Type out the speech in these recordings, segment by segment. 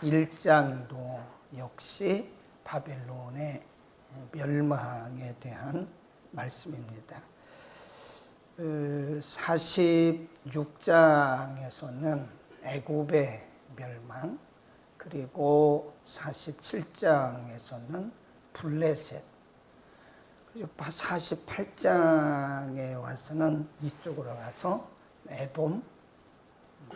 1장도 역시 바벨론의 멸망에 대한 말씀입니다. 46장에서는 애굽의 멸망, 그리고 47장에서는 블레셋, 그리고 48장에 와서는 이쪽으로 가서 에돔,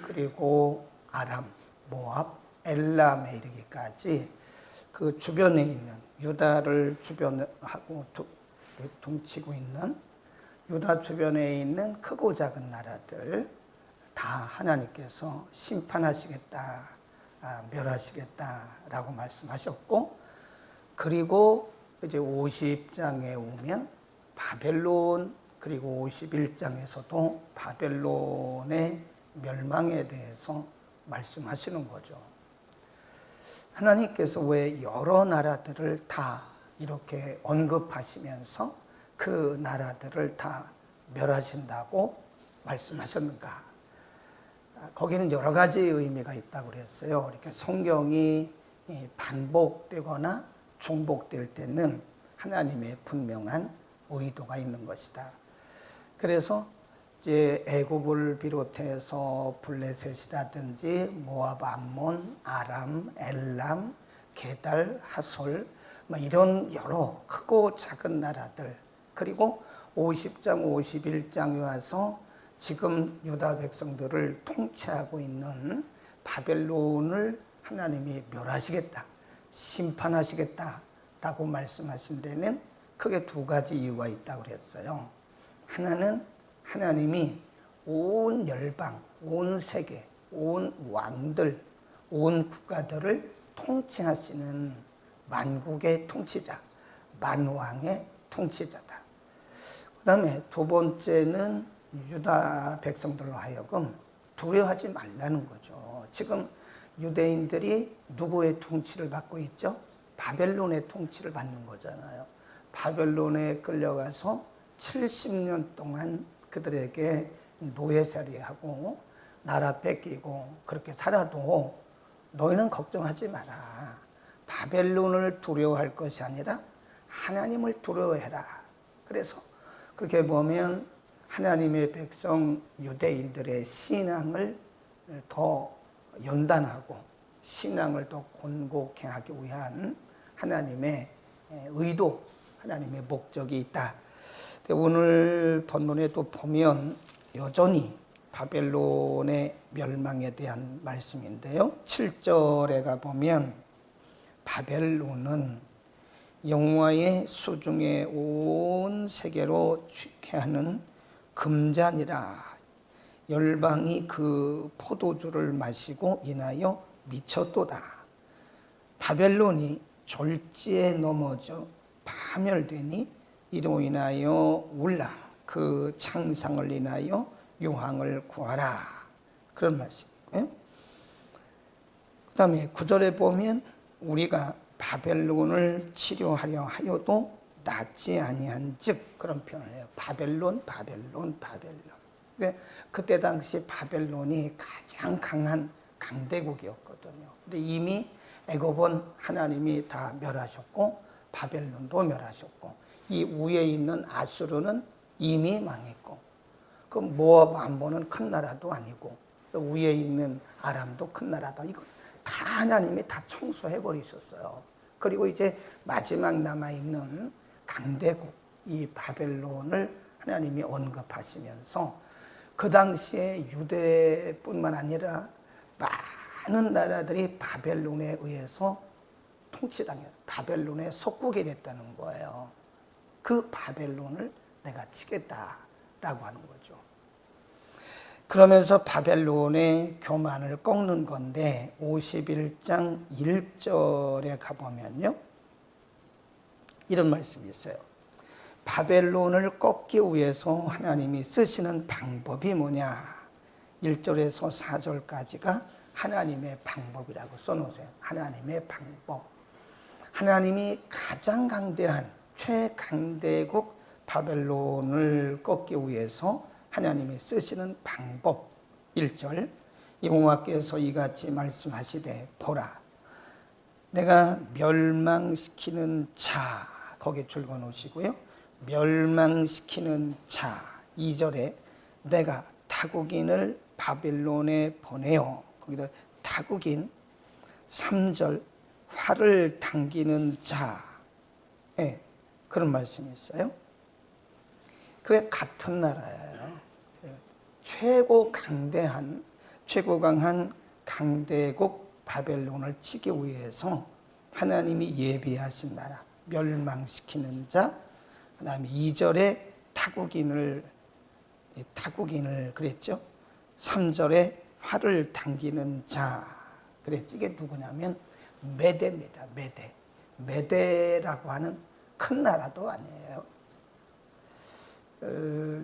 그리고 아람, 모압, 엘람에 이르기까지 그 주변에 있는 유다를 주변하고 둥치고 있는 유다 주변에 있는 크고 작은 나라들 다 하나님께서 심판하시겠다, 멸하시겠다라고 말씀하셨고, 그리고 이제 50장에 오면 바벨론, 그리고 51장에서도 바벨론의 멸망에 대해서 말씀하시는 거죠. 하나님께서 왜 여러 나라들을 다 이렇게 언급하시면서 그 나라들을 다 멸하신다고 말씀하셨는가? 거기는 여러 가지 의미가 있다고 그랬어요. 이렇게 성경이 반복되거나 중복될 때는 하나님의 분명한 의도가 있는 것이다. 그래서 이제 애굽을 비롯해서 블레셋이라든지 모압, 암몬, 아람, 엘람, 게달, 하솔, 이런 여러 크고 작은 나라들, 그리고 50장, 51장에 와서 지금 유다 백성들을 통치하고 있는 바벨론을 하나님이 멸하시겠다, 심판하시겠다라고 말씀하신 데는 크게 두 가지 이유가 있다고 그랬어요. 하나는 하나님이 온 열방, 온 세계, 온 왕들, 온 국가들을 통치하시는 만국의 통치자, 만왕의 통치자다. 그 다음에 두 번째는 유다 백성들로 하여금 두려워하지 말라는 거죠. 지금 유대인들이 누구의 통치를 받고 있죠? 바벨론의 통치를 받는 거잖아요. 바벨론에 끌려가서 70년 동안 그들에게 노예살이하고 나라 뺏기고 그렇게 살아도 너희는 걱정하지 마라. 바벨론을 두려워할 것이 아니라 하나님을 두려워해라. 그래서 그렇게 보면 하나님의 백성 유대인들의 신앙을 더 연단하고 신앙을 더 곤고케 하기 위한 하나님의 의도, 하나님의 목적이 있다. 오늘 본문에 또 보면 여전히 바벨론의 멸망에 대한 말씀인데요. 7절에 가보면 바벨론은 여호와의 수중에 온 세계로 취케하는 금잔이라, 열방이 그 포도주를 마시고 인하여 미쳤도다. 바벨론이 졸지에 넘어져 파멸되니 이로 인하여 울라. 그 창상을 인하여 유황을 구하라. 그런 말씀이고요. 그 다음에 9절에 보면 우리가 바벨론을 치료하려 하여도 낫지 아니한 즉, 그런 표현을 해요. 바벨론, 바벨론, 바벨론. 그때 당시 바벨론이 가장 강한 강대국이었거든요. 근데 이미 애굽은 하나님이 다 멸하셨고 바벨론도 멸하셨고 이 위에 있는 아수르는 이미 망했고, 그 모압, 암몬은 큰 나라도 아니고 위에 있는 아람도 큰 나라도, 이거 다 하나님이 다 청소해 버리셨어요. 그리고 이제 마지막 남아 있는 강대국 이 바벨론을 하나님이 언급하시면서 그 당시에 유대뿐만 아니라 많은 나라들이 바벨론에 의해서 통치당해요. 바벨론의 속국이 됐다는 거예요. 그 바벨론을 내가 치겠다라고 하는 거죠. 그러면서 바벨론의 교만을 꺾는 건데 51장 1절에 가보면요, 이런 말씀이 있어요. 바벨론을 꺾기 위해서 하나님이 쓰시는 방법이 뭐냐? 1절에서 4절까지가 하나님의 방법이라고 써놓으세요. 하나님의 방법. 하나님이 가장 강대한 최강대국 바벨론을 꺾기 위해서 하나님이 쓰시는 방법. 1절, 여호와께서 이같이 말씀하시되 보라, 내가 멸망시키는 자, 거기에 줄거 놓으시고요. 멸망시키는 자, 2절에 내가 타국인을 바벨론에 보내요. 거기다 타국인. 3절 활을 당기는 자, 네, 그런 말씀이 있어요. 그게 같은 나라예요. 최고 강대한, 최고 강한 강대국 바벨론을 치기 위해서 하나님이 예비하신 나라, 멸망시키는 자. 그 다음에 2절에 타국인을 그랬죠. 3절에 활을 당기는 자 그랬죠. 이게 누구냐면 메대입니다. 메대라고 하는 큰 나라도 아니에요.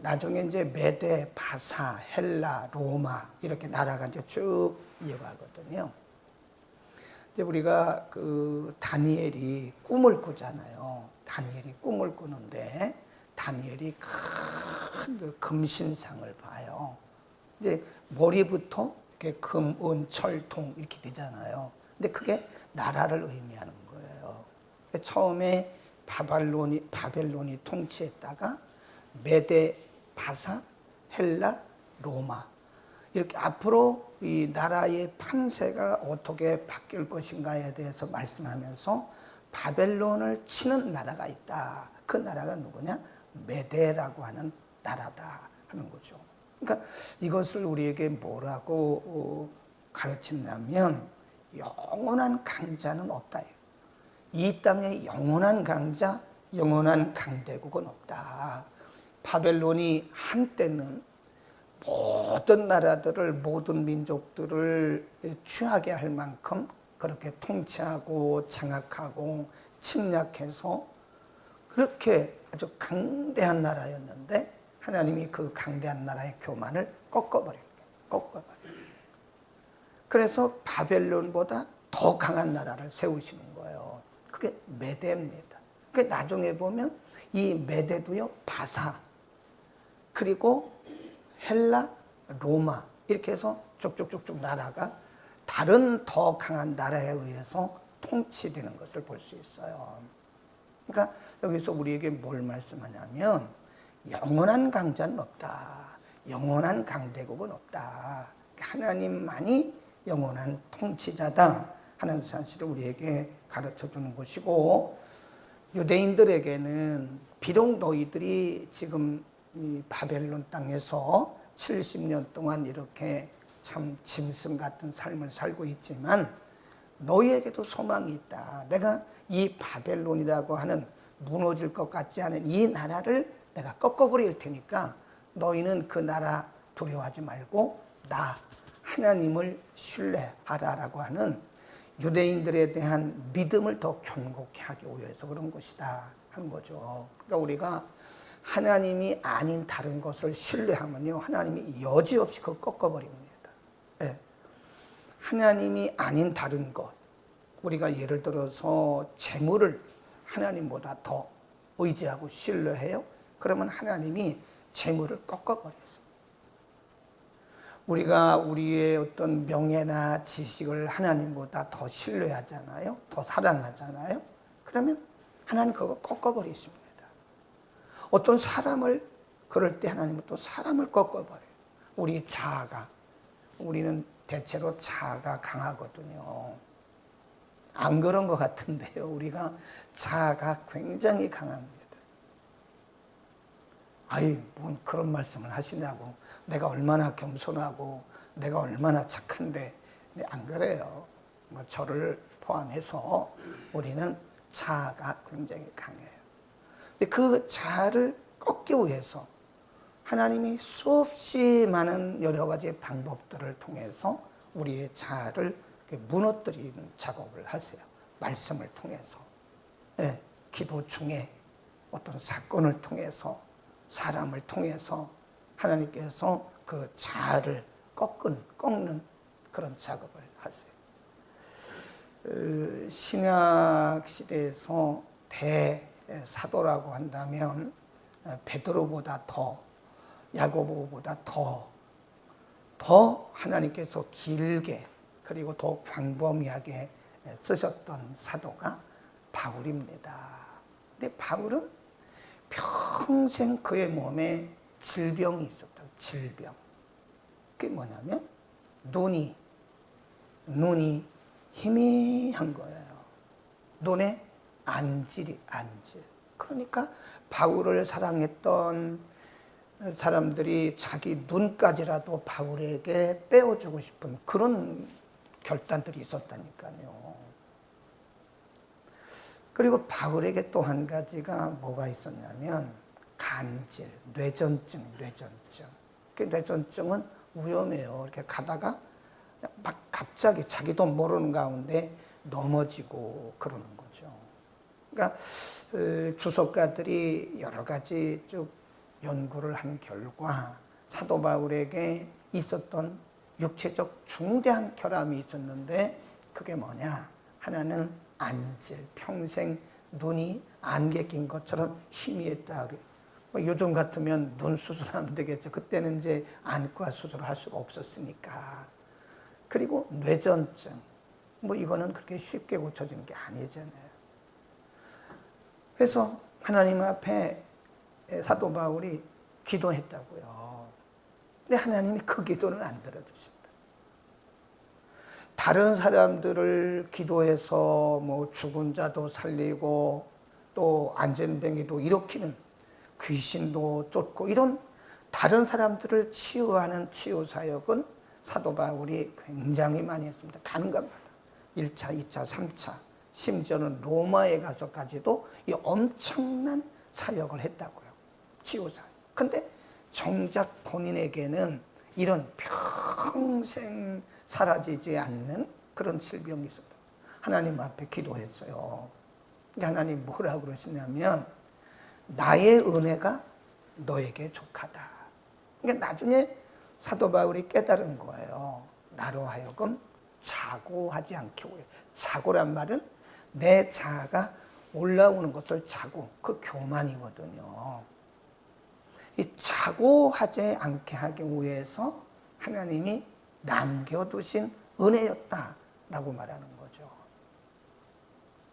나중에 이제 메대, 바사, 헬라, 로마 이렇게 나라가 이제 쭉 이어가거든요. 이제 우리가 그 다니엘이 꿈을 꾸잖아요. 다니엘이 꿈을 꾸는데 다니엘이 큰 금신상을 봐요. 이제 머리부터 이렇게 금, 은, 철, 통 이렇게 되잖아요. 근데 그게 나라를 의미하는 거예요. 처음에 바벨론이 통치했다가 메대, 바사, 헬라, 로마 이렇게 앞으로 이 나라의 판세가 어떻게 바뀔 것인가에 대해서 말씀하면서 바벨론을 치는 나라가 있다. 그 나라가 누구냐? 메대라고 하는 나라다 하는 거죠. 그러니까 이것을 우리에게 뭐라고 가르치냐면 영원한 강자는 없다. 이 땅에 영원한 강자, 영원한 강대국은 없다. 바벨론이 한때는 모든 나라들을, 모든 민족들을 취하게 할 만큼 그렇게 통치하고 장악하고 침략해서 그렇게 아주 강대한 나라였는데 하나님이 그 강대한 나라의 교만을 꺾어버려요. 그래서 바벨론보다 더 강한 나라를 세우시는 거예요. 그게 메대입니다. 그러니까 나중에 보면 이 메대도요, 바사, 그리고 헬라, 로마 이렇게 해서 쭉쭉쭉쭉 나라가 다른 더 강한 나라에 의해서 통치되는 것을 볼 수 있어요. 그러니까 여기서 우리에게 뭘 말씀하냐면 영원한 강자는 없다. 영원한 강대국은 없다. 하나님만이 영원한 통치자다 하는 사실을 우리에게 가르쳐 주는 것이고, 유대인들에게는 비록 너희들이 지금 이 바벨론 땅에서 70년 동안 이렇게 참 짐승 같은 삶을 살고 있지만 너희에게도 소망이 있다. 내가 이 바벨론이라고 하는 무너질 것 같지 않은 이 나라를 내가 꺾어버릴 테니까 너희는 그 나라 두려워하지 말고 나 하나님을 신뢰하라라고 하는 유대인들에 대한 믿음을 더 견고케 하기 위해서 그런 것이다 하는 거죠. 그러니까 우리가 하나님이 아닌 다른 것을 신뢰하면요, 하나님이 여지없이 그걸 꺾어버립니다. 네. 하나님이 아닌 다른 것, 우리가 예를 들어서 재물을 하나님보다 더 의지하고 신뢰해요. 그러면 하나님이 재물을 꺾어버려요. 우리가 우리의 어떤 명예나 지식을 하나님보다 더 신뢰하잖아요. 더 사랑하잖아요. 그러면 하나님 그거 꺾어버리십니다. 어떤 사람을 그럴 때 하나님은 또 사람을 꺾어버려요. 우리 자아가, 우리는 대체로 자아가 강하거든요. 안 그런 것 같은데요. 우리가 자아가 굉장히 강합니다. 아이, 뭔 그런 말씀을 하시냐고. 내가 얼마나 겸손하고 내가 얼마나 착한데. 안 그래요. 저를 포함해서 우리는 자아가 굉장히 강해요. 근데 그 자아를 꺾기 위해서 하나님이 수없이 많은 여러 가지 방법들을 통해서 우리의 자아를 무너뜨리는 작업을 하세요. 말씀을 통해서, 네, 기도 중에 어떤 사건을 통해서, 사람을 통해서 하나님께서 그 자아를 꺾는 그런 작업을 하세요. 신약 시대에서 대사도라고 한다면 베드로보다 더, 야고보보다 더 하나님께서 길게 그리고 더 광범위하게 쓰셨던 사도가 바울입니다. 근데 바울은 평생 그의 몸에 질병이 있었다. 질병. 그게 뭐냐면 눈이 희미한 거예요. 눈에 안질. 그러니까 바울을 사랑했던 사람들이 자기 눈까지라도 바울에게 빼어주고 싶은 그런 결단들이 있었다니까요. 그리고 바울에게 또 한 가지가 뭐가 있었냐면 간질, 뇌전증. 그 뇌전증은 위험해요. 이렇게 가다가 막 갑자기 자기도 모르는 가운데 넘어지고 그러는 거죠. 그러니까 주석가들이 여러 가지 쭉 연구를 한 결과 사도 바울에게 있었던 육체적 중대한 결함이 있었는데 그게 뭐냐? 하나는 안질, 평생 눈이 안개 낀 것처럼 희미했다. 요즘 같으면 눈 수술하면 되겠죠. 그때는 이제 안과 수술을 할 수가 없었으니까. 그리고 뇌전증. 이거는 그렇게 쉽게 고쳐지는 게 아니잖아요. 그래서 하나님 앞에 사도 바울이 기도했다고요. 근데 하나님이 그 기도는 안 들어주신다. 다른 사람들을 기도해서 죽은 자도 살리고 또 안전뱅이도 일으키는 귀신도 쫓고 이런 다른 사람들을 치유하는 치유사역은 사도 바울이 굉장히 많이 했습니다. 가는 곳마다 1차, 2차, 3차 심지어는 로마에 가서까지도 이 엄청난 사역을 했다고요. 치유사역. 근데 정작 본인에게는 이런 평생 사라지지 않는 그런 질병이 있었다. 하나님 앞에 기도했어요. 하나님 뭐라고 그러시냐면 나의 은혜가 너에게 족하다. 그러니까 나중에 사도 바울이 깨달은 거예요. 나로 하여금 자고하지 않게 오해. 자고란 말은 내 자아가 올라오는 것을 자고, 그 교만이거든요. 이 자고하지 않게 하기 위해서 하나님이 남겨두신 은혜였다라고 말하는 거죠.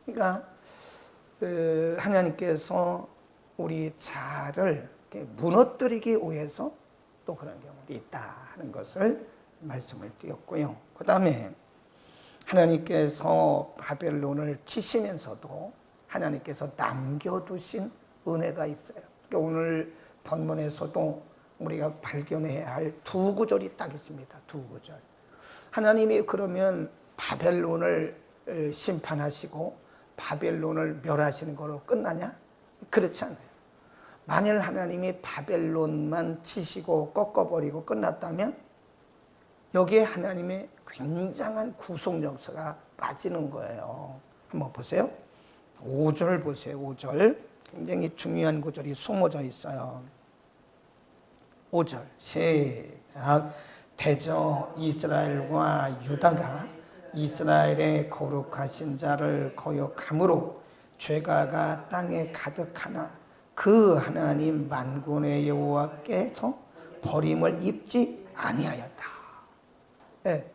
그러니까 하나님께서 우리 자아를 무너뜨리기 위해서 또 그런 경우도 있다 하는 것을 말씀을 드렸고요. 그 다음에 하나님께서 바벨론을 치시면서도 하나님께서 남겨두신 은혜가 있어요. 그러니까 오늘 본문에서도 우리가 발견해야 할 두 구절이 딱 있습니다. 두 구절. 하나님이 그러면 바벨론을 심판하시고 바벨론을 멸하시는 거로 끝나냐? 그렇지 않아요. 만일 하나님이 바벨론만 치시고 꺾어버리고 끝났다면 여기에 하나님의 굉장한 구속 역사가 빠지는 거예요. 한번 보세요. 5절 보세요. 5절. 굉장히 중요한 구절이 숨어져 있어요. 5절 시작. 대저 이스라엘과 유다가 이스라엘의 거룩하신 자를 거역함으로 죄가가 땅에 가득하나 그 하나님 만군의 여호와께서 버림을 입지 아니하였다. 네.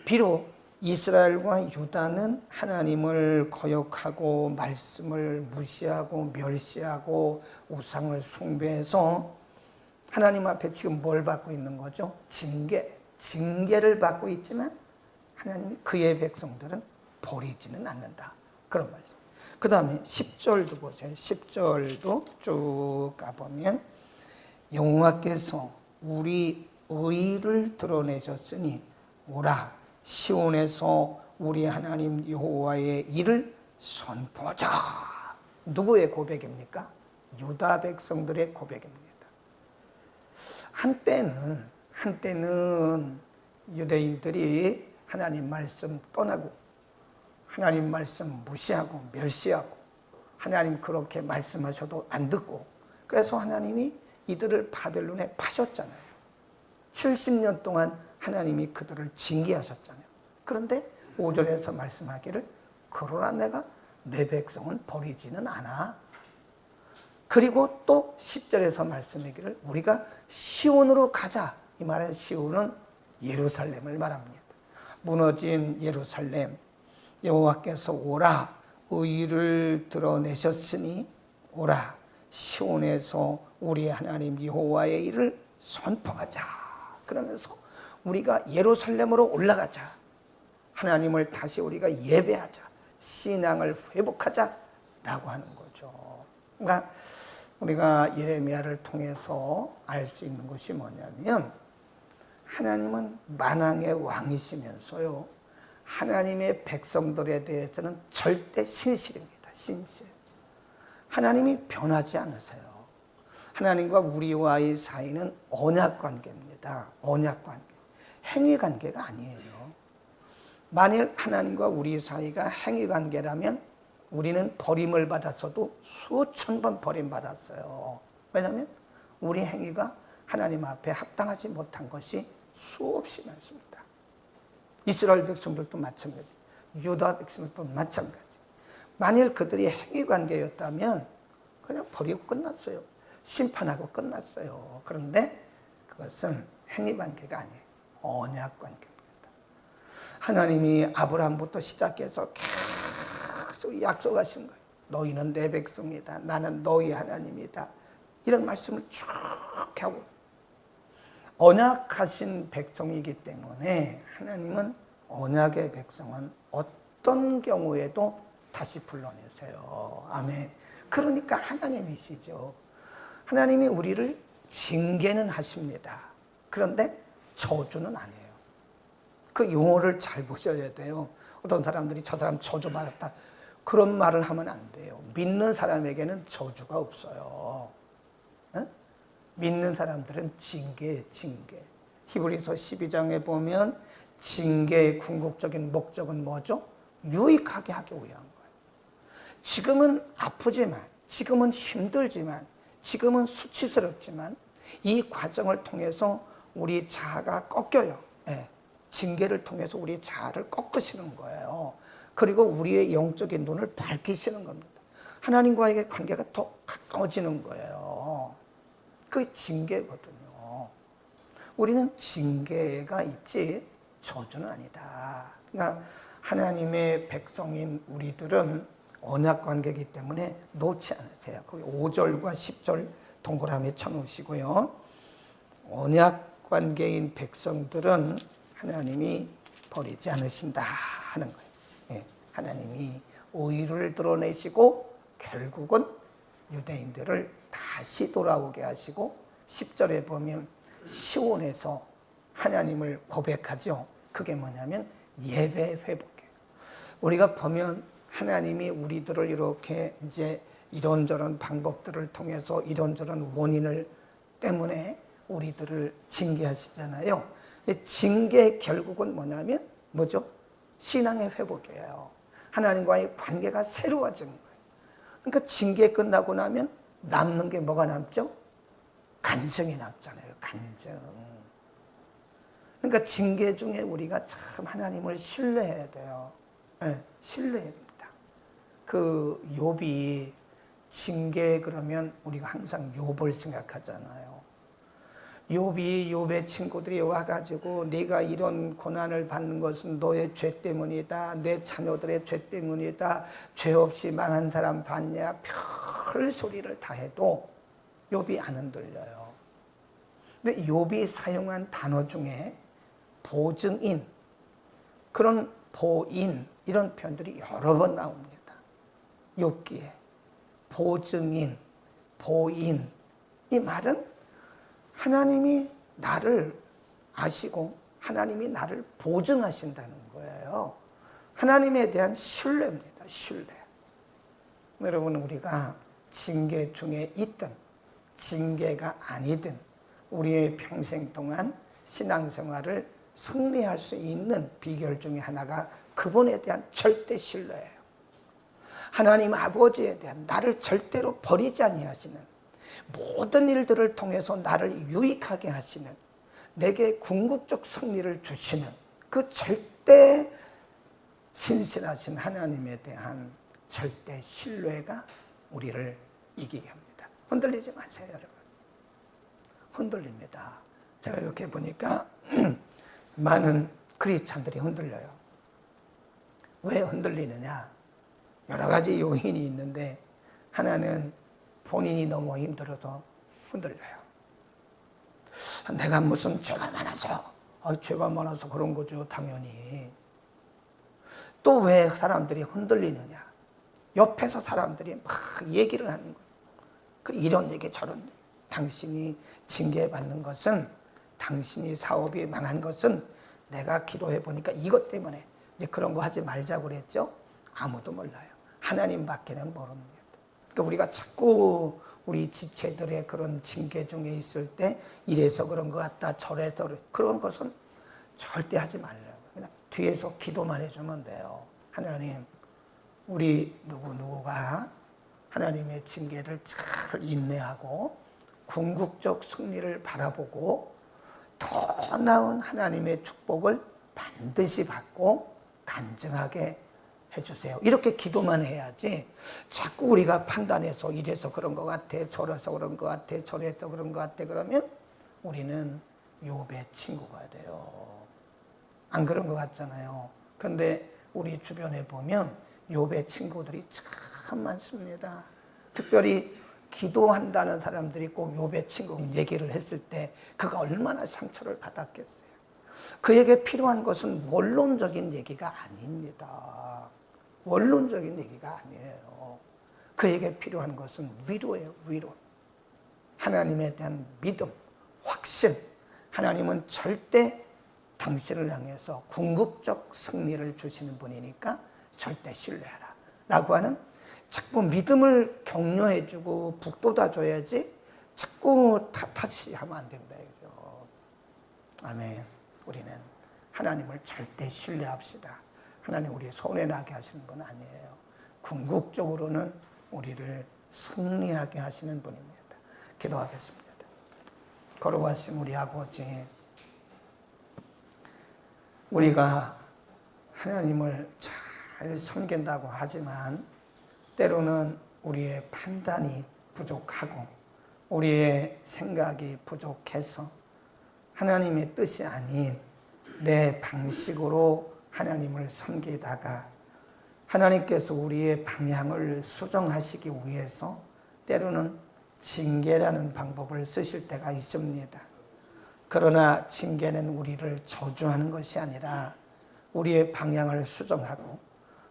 비록 이스라엘과 유다는 하나님을 거역하고 말씀을 무시하고 멸시하고 우상을 숭배해서 하나님 앞에 지금 뭘 받고 있는 거죠? 징계를 받고 있지만 하나님이 그의 백성들은 버리지는 않는다. 그런 말이죠. 그 다음에 10절도 보세요. 10절도 쭉 가보면 여호와께서 우리 의를 드러내셨으니 오라 시온에서 우리 하나님 여호와의 일을 선포하자. 누구의 고백입니까? 유다 백성들의 고백입니다. 한때는 유대인들이 하나님 말씀 떠나고 하나님 말씀 무시하고 멸시하고 하나님 그렇게 말씀하셔도 안 듣고 그래서 하나님이 이들을 바벨론에 파셨잖아요. 70년 동안 하나님이 그들을 징계하셨잖아요. 그런데 5절에서 말씀하기를 그러나 내가 내 백성은 버리지는 않아. 그리고 또 10절에서 말씀하기를 우리가 시온으로 가자. 이 말은 시온은 예루살렘을 말합니다. 무너진 예루살렘, 여호와께서 오라 의를 드러내셨으니 오라 시온에서 우리 하나님 여호와의 일을 선포하자. 그러면서 우리가 예루살렘으로 올라가자. 하나님을 다시 우리가 예배하자. 신앙을 회복하자라고 하는 거죠. 그러니까 우리가 예레미야를 통해서 알 수 있는 것이 뭐냐면 하나님은 만왕의 왕이시면서요. 하나님의 백성들에 대해서는 절대 신실입니다. 신실. 하나님이 변하지 않으세요. 하나님과 우리와의 사이는 언약 관계입니다. 언약 관계. 행위 관계가 아니에요. 만일 하나님과 우리 사이가 행위 관계라면 우리는 버림을 받았어도 수천 번 버림받았어요. 왜냐하면 우리 행위가 하나님 앞에 합당하지 못한 것이 수없이 많습니다. 이스라엘 백성들도 마찬가지, 유다 백성들도 마찬가지. 만일 그들이 행위 관계였다면 그냥 버리고 끝났어요. 심판하고 끝났어요. 그런데 그것은 행위 관계가 아니에요. 언약 관계입니다. 하나님이 아브라함부터 시작해서 계속 약속하신 거예요. 너희는 내 백성이다. 나는 너희 하나님이다. 이런 말씀을 쭉 하고 언약하신 백성이기 때문에 하나님은 언약의 백성은 어떤 경우에도 다시 불러내세요. 아멘. 그러니까 하나님이시죠. 하나님이 우리를 징계는 하십니다. 그런데 저주는 안 해요. 그 용어를 잘 보셔야 돼요. 어떤 사람들이 저 사람 저주받았다. 그런 말을 하면 안 돼요. 믿는 사람에게는 저주가 없어요. 에? 믿는 사람들은 징계예요, 징계. 히브리서 12장에 보면 징계의 궁극적인 목적은 뭐죠? 유익하게 하기 위한 거예요. 지금은 아프지만, 지금은 힘들지만, 지금은 수치스럽지만 이 과정을 통해서 우리 자아가 꺾여요. 예. 징계를 통해서 우리 자아를 꺾으시는 거예요. 그리고 우리의 영적인 눈을 밝히시는 겁니다. 하나님과의 관계가 더 가까워지는 거예요. 그게 징계거든요. 우리는 징계가 있지 저주는 아니다. 그러니까 하나님의 백성인 우리들은 언약 관계이기 때문에 놓지 않으세요. 거기 5절과 10절 동그라미 쳐놓으시고요. 언약 관계인 백성들은 하나님이 버리지 않으신다 하는 거예요. 예, 하나님이 의를 드러내시고 결국은 유대인들을 다시 돌아오게 하시고 10절에 보면 시온에서 하나님을 고백하죠. 그게 뭐냐면 예배 회복이에요. 우리가 보면 하나님이 우리들을 이렇게 이제 이런저런 방법들을 통해서 이런저런 원인을 때문에 우리들을 징계하시잖아요. 징계의 결국은 뭐냐면 뭐죠? 신앙의 회복이에요. 하나님과의 관계가 새로워지는 거예요. 그러니까 징계 끝나고 나면 남는 게 뭐가 남죠? 간증이 남잖아요. 간증. 그러니까 징계 중에 우리가 참 하나님을 신뢰해야 돼요. 네, 신뢰해야 됩니다. 그 욥이 징계 그러면 우리가 항상 욥을 생각하잖아요. 욥의 친구들이 와가지고 네가 이런 고난을 받는 것은 너의 죄 때문이다. 내 자녀들의 죄 때문이다. 죄 없이 망한 사람 봤냐. 별 소리를 다 해도 욥이 안 흔들려요. 근데 욥이 사용한 단어 중에 보증인, 그런 보인 이런 표현들이 여러 번 나옵니다. 욥기에 보증인, 보인 이 말은 하나님이 나를 아시고 하나님이 나를 보증하신다는 거예요. 하나님에 대한 신뢰입니다. 신뢰. 여러분 우리가 징계 중에 있든 징계가 아니든 우리의 평생 동안 신앙생활을 승리할 수 있는 비결 중에 하나가 그분에 대한 절대 신뢰예요. 하나님 아버지에 대한 나를 절대로 버리지 아니하시는 모든 일들을 통해서 나를 유익하게 하시는 내게 궁극적 승리를 주시는 그 절대 신실하신 하나님에 대한 절대 신뢰가 우리를 이기게 합니다. 흔들리지 마세요, 여러분. 흔들립니다. 제가 이렇게 보니까 많은 크리스찬들이 흔들려요. 왜 흔들리느냐? 여러 가지 요인이 있는데 하나는 본인이 너무 힘들어서 흔들려요. 내가 무슨 죄가 많아서, 죄가 많아서 그런 거죠, 당연히. 또 왜 사람들이 흔들리느냐? 옆에서 사람들이 막 얘기를 하는 거예요. 이런 얘기 저런 얘기. 당신이 징계받는 것은, 당신이 사업이 망한 것은 내가 기도해 보니까 이것 때문에. 이제 그런 거 하지 말자고 그랬죠? 아무도 몰라요. 하나님밖에는 모릅니다. 그러니까 우리가 자꾸 우리 지체들의 그런 징계 중에 있을 때 이래서 그런 것 같다, 저래서 그런 것은 절대 하지 말라고. 그냥 뒤에서 기도만 해주면 돼요. 하나님, 우리 누구누구가 하나님의 징계를 잘 인내하고 궁극적 승리를 바라보고 더 나은 하나님의 축복을 반드시 받고 간증하게 해주세요. 이렇게 기도만 해야지 자꾸 우리가 판단해서 이래서 그런 것 같아, 저래서 그런 것 같아, 저래서 그런 것 같아 그러면 우리는 욥의 친구가 돼요. 안 그런 것 같잖아요. 그런데 우리 주변에 보면 욥의 친구들이 참 많습니다. 특별히 기도한다는 사람들이 꼭 욥의 친구 얘기를 했을 때 그가 얼마나 상처를 받았겠어요. 그에게 필요한 것은 원론적인 얘기가 아닙니다. 원론적인 얘기가 아니에요. 그에게 필요한 것은 위로예요, 위로. 하나님에 대한 믿음, 확신. 하나님은 절대 당신을 향해서 궁극적 승리를 주시는 분이니까 절대 신뢰하라 라고 하는, 자꾸 믿음을 격려해주고 북돋아줘야지 자꾸 탓이 하면 안 된다 이거죠. 아멘. 우리는 하나님을 절대 신뢰합시다. 하나님 우리 손해나게 하시는 분 아니에요. 궁극적으로는 우리를 승리하게 하시는 분입니다. 기도하겠습니다. 거룩하신 우리 아버지, 우리가 하나님을 잘 섬긴다고 하지만 때로는 우리의 판단이 부족하고 우리의 생각이 부족해서 하나님의 뜻이 아닌 내 방식으로 하나님을 섬기다가 하나님께서 우리의 방향을 수정하시기 위해서 때로는 징계라는 방법을 쓰실 때가 있습니다. 그러나 징계는 우리를 저주하는 것이 아니라 우리의 방향을 수정하고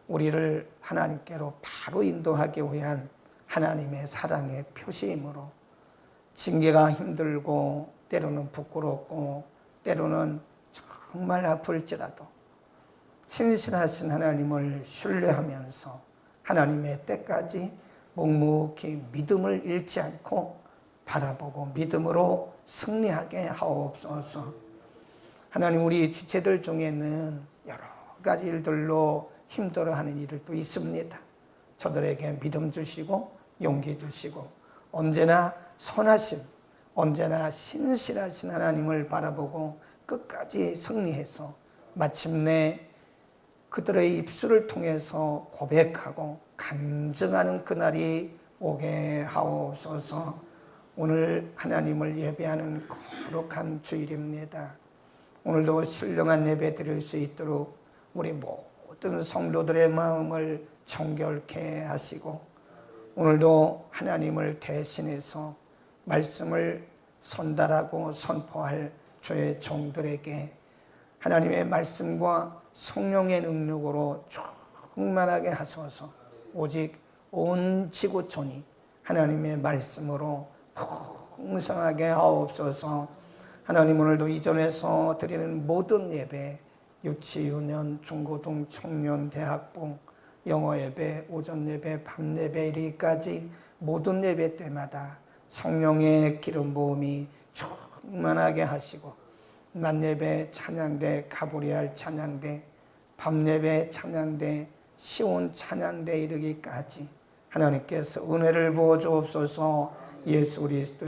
우리를 하나님께로 바로 인도하기 위한 하나님의 사랑의 표시이므로 징계가 힘들고 때로는 부끄럽고 때로는 정말 아플지라도 신실하신 하나님을 신뢰하면서 하나님의 때까지 묵묵히 믿음을 잃지 않고 바라보고 믿음으로 승리하게 하옵소서. 하나님, 우리 지체들 중에는 여러 가지 일들로 힘들어하는 일들도 있습니다. 저들에게 믿음 주시고 용기 주시고 언제나 선하신, 언제나 신실하신 하나님을 바라보고 끝까지 승리해서 마침내 그들의 입술을 통해서 고백하고 간증하는 그날이 오게 하옵소서. 오늘 하나님을 예배하는 거룩한 주일입니다. 오늘도 신령한 예배 드릴 수 있도록 우리 모든 성도들의 마음을 정결케 하시고 오늘도 하나님을 대신해서 말씀을 전달하고 선포할 주의 종들에게 하나님의 말씀과 성령의 능력으로 충만하게 하소서. 오직 온 지구촌이 하나님의 말씀으로 풍성하게 하옵소서. 하나님, 오늘도 이전에서 드리는 모든 예배, 유치유년, 중고등, 청년, 대학부, 영어 예배, 오전 예배, 밤 예배 이르기까지 모든 예배 때마다 성령의 기름 부음이 충만하게 하시고 낮 예배 찬양대, 가브리엘 찬양대, 밤 예배 찬양대, 시온 찬양대 이르기까지 하나님께서 은혜를 부어 주옵소서. 예수 그리스도